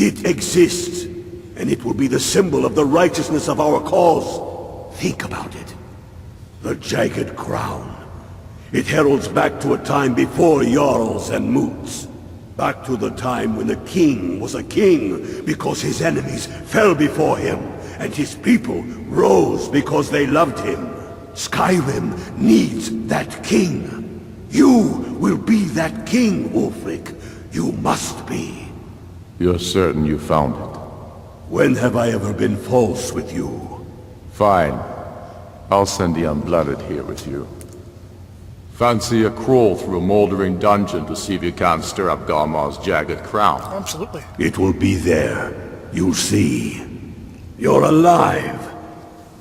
It exists, and it will be the symbol of the righteousness of our cause. Think about it. The jagged crown. It heralds back to a time before Jarls and Moots. Back to the time when the king was a king because his enemies fell before him, and his people rose because they loved him. Skyrim needs that king. You will be that king, Ulfric. You must be. You're certain you found it? When have I ever been false with you? Fine. I'll send the Unblooded here with you. Fancy a crawl through a moldering dungeon to see if you can't stir up Garmar's jagged crown? Absolutely. It will be there. You'll see. You're alive.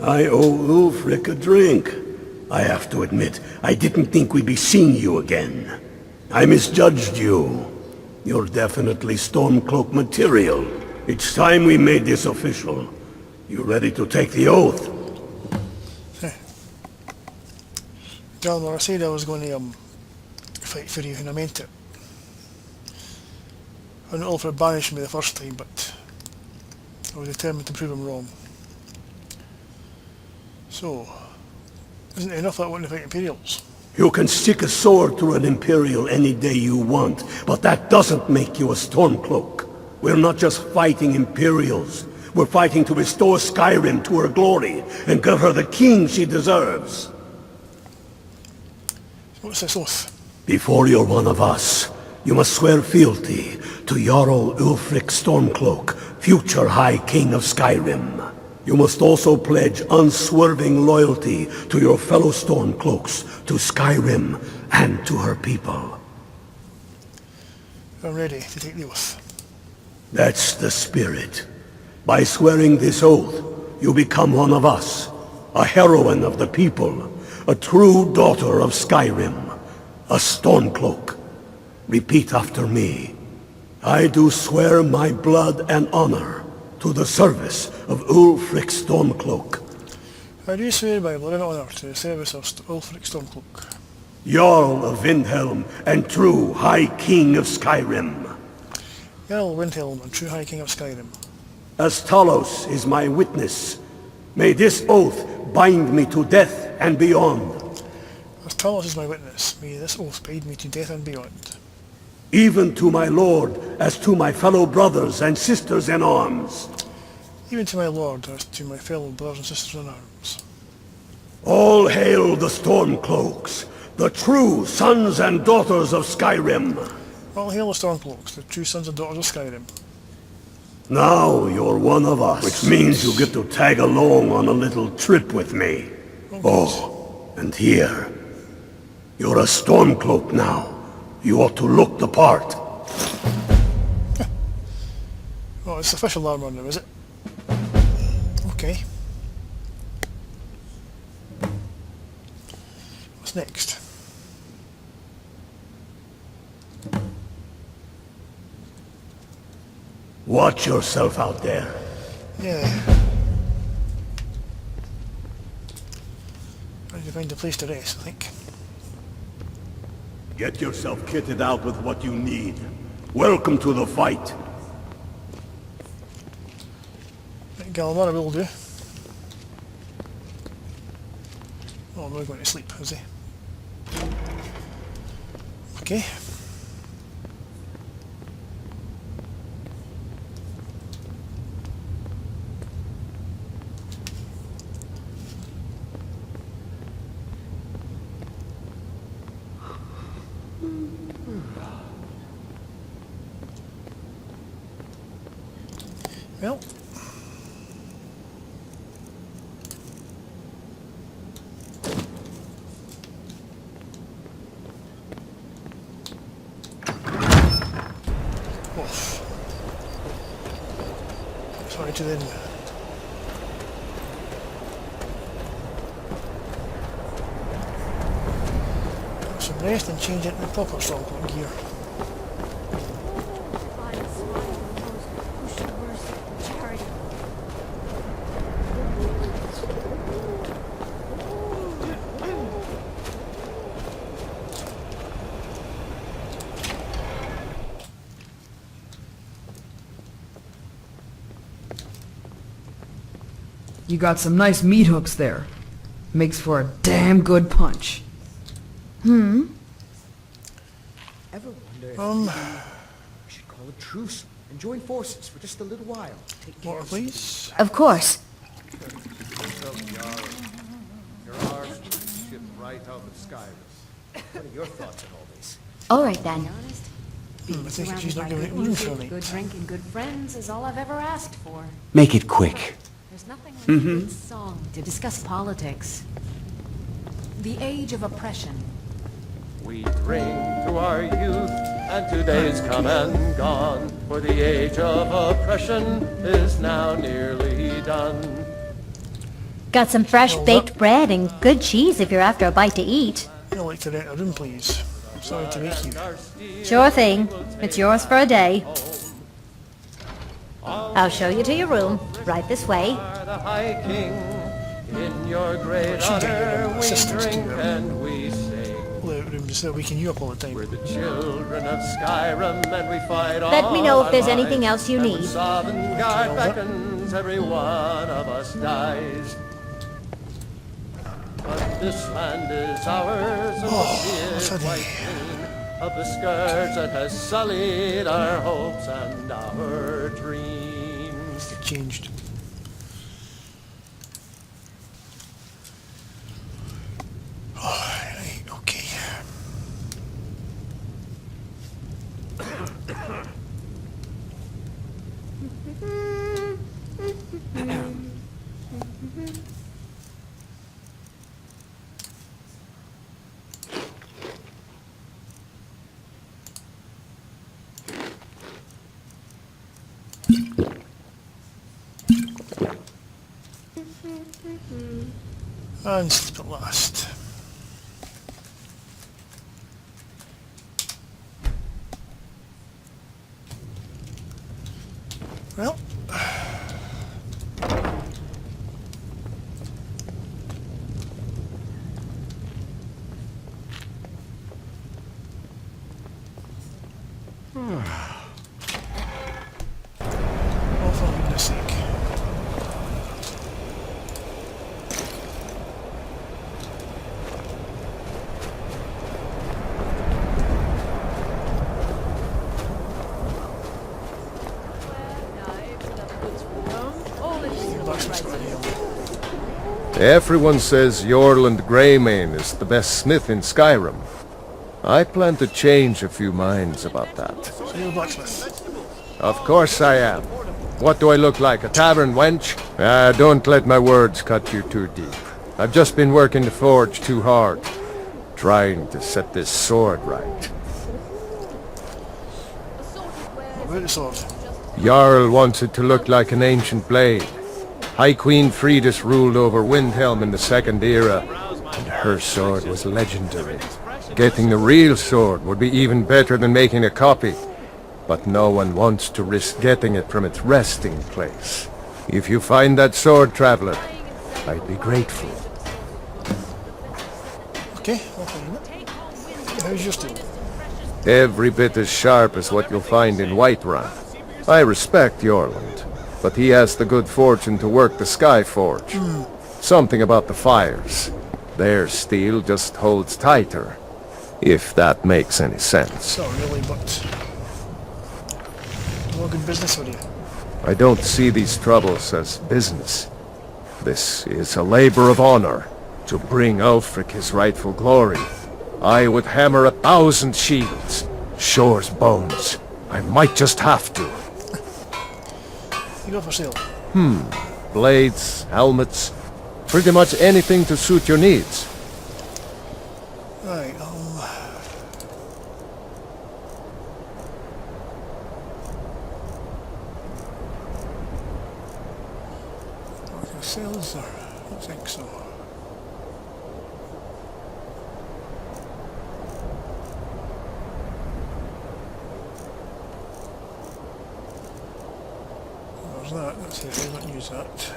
I owe Ulfric a drink. I have to admit, I didn't think we'd be seeing you again. I misjudged you. You're definitely Stormcloak material. It's time we made this official. You ready to take the oath? Galmar, I said I was going to fight for you, and I meant it. I know Ulfric banished me the first time, but I was determined to prove him wrong. So, isn't it enough that I want to fight Imperials? You can stick a sword through an Imperial any day you want, but that doesn't make you a Stormcloak. We're not just fighting Imperials. We're fighting to restore Skyrim to her glory and give her the king she deserves. What's this oath? Before you're one of us, you must swear fealty to Jarl Ulfric Stormcloak, future High King of Skyrim. You must also pledge unswerving loyalty to your fellow Stormcloaks, to Skyrim, and to her people. I'm ready to take the oath. That's the spirit. By swearing this oath, you become one of us, a heroine of the people, a true daughter of Skyrim, a Stormcloak. Repeat after me. I do swear my blood and honor to the service of Ulfric Stormcloak. I do swear by blood and honor to the service of Ulfric Stormcloak. Jarl of Windhelm and true High King of Skyrim. Jarl Windhelm and true High King of Skyrim. As Talos is my witness, may this oath bind me to death and beyond. As Talos is my witness, may this oath bind me to death and beyond. Even to my lord, as to my fellow brothers and sisters in arms. Even to my lord, as to my fellow brothers and sisters in arms. All hail the Stormcloaks, the true sons and daughters of Skyrim. All hail the Stormcloaks, the true sons and daughters of Skyrim. Now you're one of us, which means you get to tag along on a little trip with me. Oh, and here, you're a Stormcloak now. You ought to look the part. Oh, it's official armor now, is it? Okay. What's next? Watch yourself out there. Yeah. I need to find a place to rest, I think. Get yourself kitted out with what you need. Welcome to the fight. Right, Galmar will do. Oh, I'm not going to sleep, is he? Okay. Well, sorry to then. Have some rest and change it into proper Stormcloak gear. You got some nice meat hooks there. Makes for a damn good punch. Ever wonder if we should call a truce and join forces for just a little while? Take care Water, of please. Of course. You're our ship right out of Skyrus. What are your thoughts on all this? All right then. Honest, I being think surrounded she's not by giving good it room music, for me. good drink, and good friends is all I've ever asked for. Make it quick. There's nothing like a good song to discuss politics. The age of oppression. We drink to our youth, and today's come and gone, for the age of oppression is now nearly done. Got some fresh baked bread and good cheese if you're after a bite to eat. I'd like to rent a room, please. Sorry to make you. Sure thing. It's yours for a day. I'll show you to your room. Right this way. Are the High King, in your great She can honor get we assistance to drink her. and we sing. The room just so waking you up all the time. We're the children of Skyrim and we fight on. Let me know if there's our anything lives. else you And when need. Sovngarde beckons, every one of us dies. But this land is ours, and what's the that white pain of the scourge that has sullied our hopes and our dreams. It changed. Alright, okay. And sleep at last. Well. Oh, for goodness sake. Everyone says Yorland Greymane is the best smith in Skyrim. I plan to change a few minds about that. So you're a blacksmith. Of course I am. What do I look like, a tavern wench? Don't let my words cut you too deep. I've just been working the forge too hard, trying to set this sword right. What about the sword? Jarl wants it to look like an ancient blade. High Queen Fridis ruled over Windhelm in the Second Era, and her sword was legendary. Getting the real sword would be even better than making a copy, but no one wants to risk getting it from its resting place. If you find that sword, traveler, I'd be grateful. Okay, I'll find it. How's your steel? Every bit as sharp as what you'll find in Whiterun. I respect Yorland, but he has the good fortune to work the Skyforge. Something about the fires. Their steel just holds tighter, if that makes any sense. Not really, but... More good business for you. I don't see these troubles as business. This is a labor of honor. To bring Ulfric his rightful glory, I would hammer 1,000 shields. Shore's bones. I might just have to. You go for sale. Blades, helmets, pretty much anything to suit your needs. Right, sales or I don't think so. There's that, that's it, I don't use that.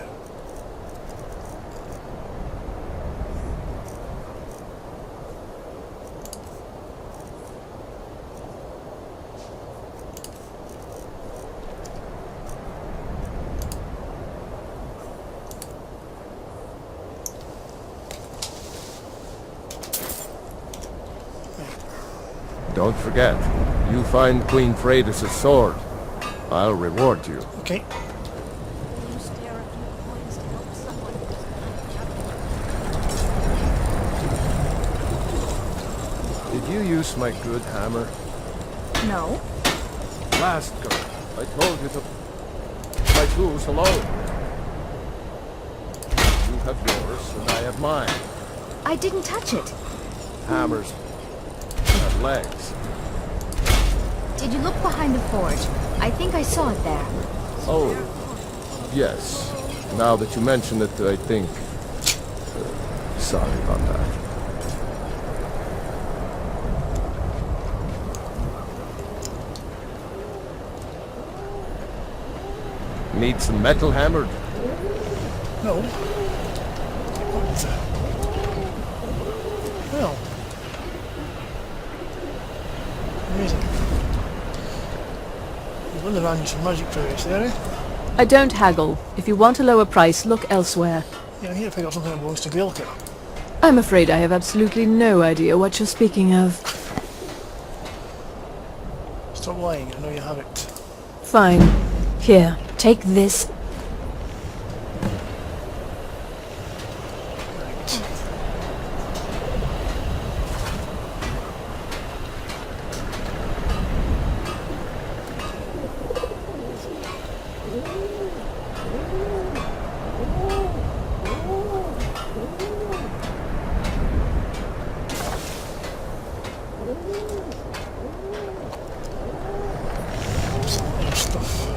Don't forget, you find Queen Freydis' sword. I'll reward you. Okay. Did you use my good hammer? No. Last go. I told you to... my tools alone. You have yours, and I have mine. I didn't touch it. Hammers have legs. Did you look behind the forge? I think I saw it there. Oh, yes. Now that you mention it, I think... sorry about that. Need some metal hammered? No. Well. Amazing. You wouldn't have some magic prowess there, eh? I don't haggle. If you want a lower price, look elsewhere. Yeah, I'm here to pick up something that belongs to Gaelka. I'm afraid I have absolutely no idea what you're speaking of. Stop lying, I know you have it. Fine. Here, take this. Right. Some other stuff.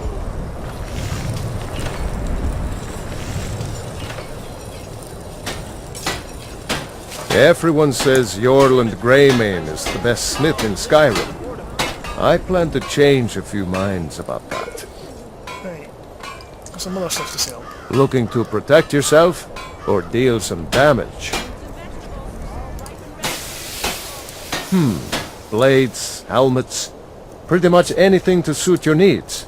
Everyone says Jorland Greymane is the best smith in Skyrim. I plan to change a few minds about that. Right. Got some other stuff to sell. Looking to protect yourself or deal some damage? Blades, helmets, pretty much anything to suit your needs.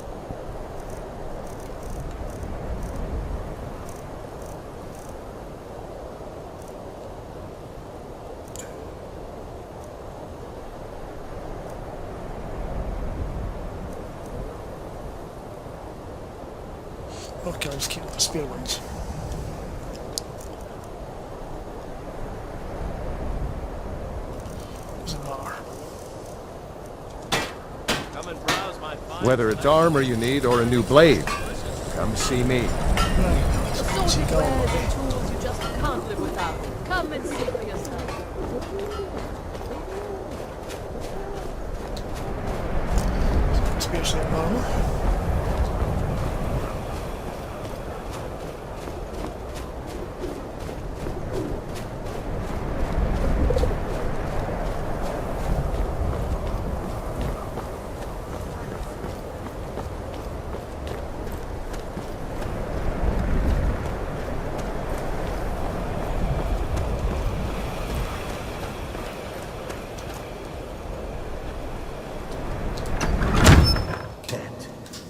Okay, I'll just keep the spare ones. Doesn't matter. Whether it's armor you need or a new blade, come see me. Right, let's go see Gaelka. tools you just can't live without. Come and see for yourself. Spare set of armor.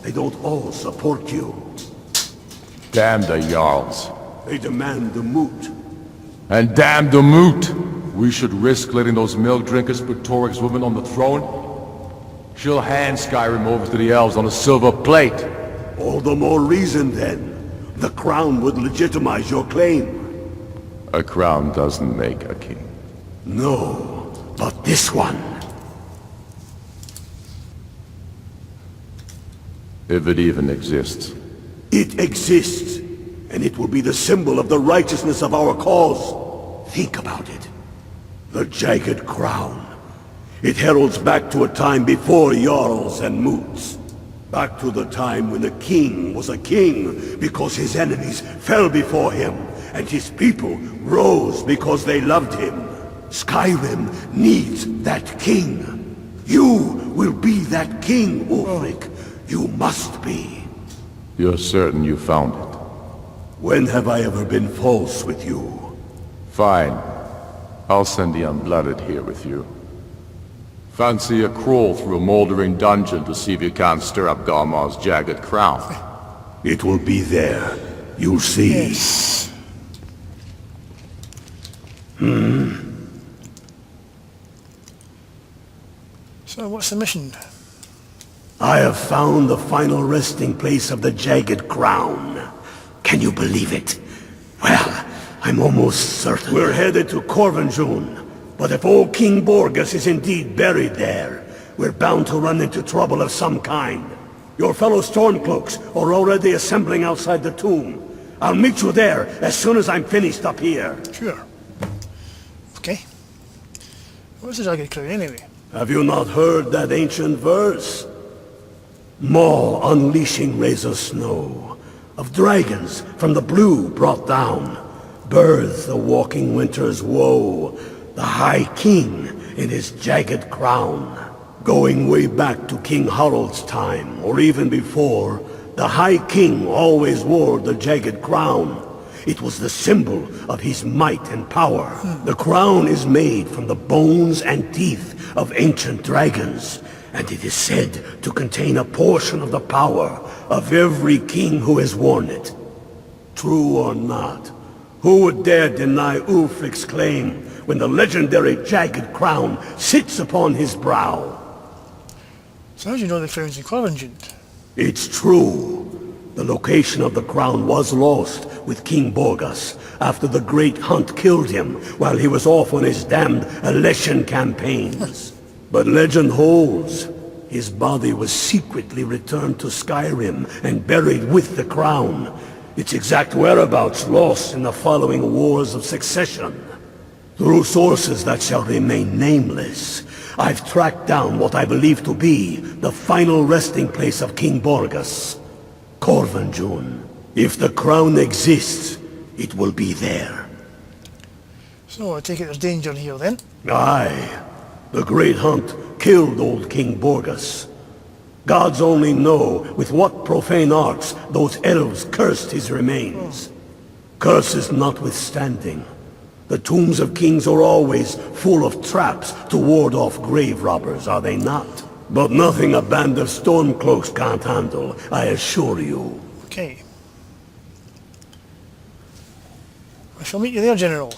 They don't all support you. Damn the Jarls. They demand the moot. And damn the moot! We should risk letting those milk drinkers put Torik's woman on the throne? She'll hand Skyrim over to the elves on a silver plate. All the more reason then. The crown would legitimize your claim. A crown doesn't make a king. No, but this one. If it even exists. It exists, and it will be the symbol of the righteousness of our cause. Think about it. The jagged crown. It heralds back to a time before Jarls and Moots. Back to the time when the king was a king because his enemies fell before him, and his people rose because they loved him. Skyrim needs that king. You will be that king, Ulfric. You must be. You're certain you found it? When have I ever been false with you? Fine. I'll send the Unblooded here with you. Fancy a crawl through a moldering dungeon to see if you can't stir up Garmar's jagged crown. It will be there. You'll see. Yes. So, what's the mission? I have found the final resting place of the Jagged Crown. Can you believe it? Well, I'm almost certain. We're headed to Corvinjune, but if old King Borgus is indeed buried there, we're bound to run into trouble of some kind. Your fellow Stormcloaks are already assembling outside the tomb. I'll meet you there as soon as I'm finished up here. Sure. Okay. What's the Jagged Crown anyway? Have you not heard that ancient verse? Maw unleashing razor snow, of dragons from the blue brought down, birth the walking winter's woe, the High King in his jagged crown. Going way back to King Harald's time, or even before, the High King always wore the jagged crown. It was the symbol of his might and power. The crown is made from the bones and teeth of ancient dragons, and it is said to contain a portion of the power of every king who has worn it. True or not, who would dare deny Ulfric's claim when the legendary jagged crown sits upon his brow? So how do you know the crown's in Corvinjune? It's true. The location of the crown was lost with King Borgus after the Great Hunt killed him while he was off on his damned Alessian campaigns. But legend holds, his body was secretly returned to Skyrim and buried with the crown. Its exact whereabouts lost in the following Wars of Succession. Through sources that shall remain nameless, I've tracked down what I believe to be the final resting place of King Borgus. Corvinjune. If the crown exists, it will be there. So I take it there's danger here then? Aye. The Great Hunt killed old King Borgus. Gods only know with what profane arts those elves cursed his remains. Curses notwithstanding, the tombs of kings are always full of traps to ward off grave robbers, are they not? But nothing a band of Stormcloaks can't handle, I assure you. Okay. I shall meet you there, General.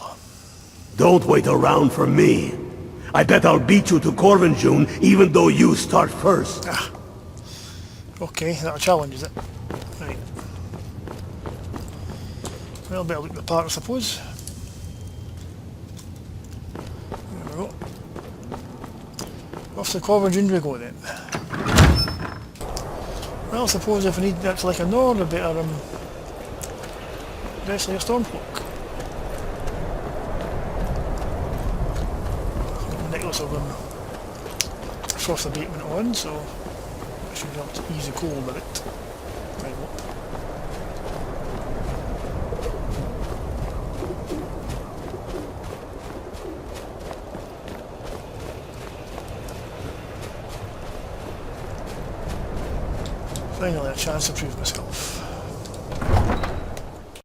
Don't wait around for me. I bet I'll beat you to Corvinjune even though you start first. Okay, that's a challenge, is it? Right. Well, better look the part, I suppose. There we go. Off to Corvinjune we go then. Well, I suppose if I need that's like a nord, I better dress like a Stormcloak. Necklace of frost abatement on, so I should be able to ease the cold a bit. Right, well. Finally a chance to prove myself.